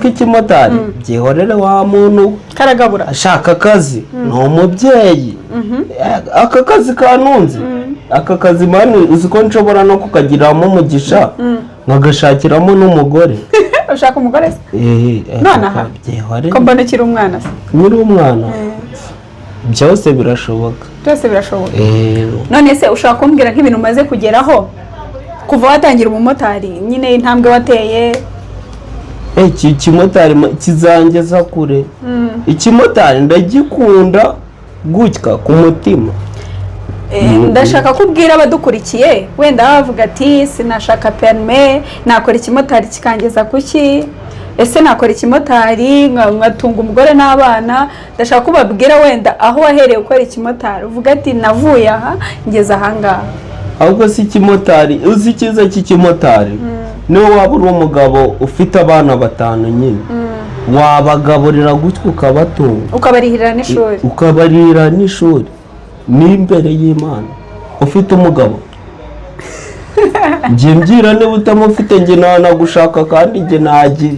ikimotari byihorere wa muntu karagabura ashaka akazi ni umubyeyi aka kazi kanunze aka kazi mani uzi ko nshobora no kukagiramo umugisha nkagashakiramo n'umugore ushaka umugore se nonaha ko mbona kiri umwana se nyiri umwana byose birashoboka none se ushaka kumbwira nk'ibintu umaze kugeraho kuva watangira umumotari nyine intambwe wateye iki kimotari kizangeza kure ikimotari ndagikunda gutya ku mutima ndashaka kubwira abadukurikiye wenda bavuga ati sinashaka perme nakora ikimotari kikangeza kuki ese nakora ikimotari ngatunga umugore n'abana ndashaka kubabwira wenda aho wahereye gukora ikimotari uvuga ati navuye aha ngeze aha ngaha ahubwo si ikimotari uzi icyiza cy'ikimotari niyo waba uri umugabo ufite abana 5 nyine wabagaburira gutyo ukabatunga ukabarihira n'ishuri n'imbere y'Imana ufite umugabo njye mbwira niba utamufite njye nagushaka kandi njye nagira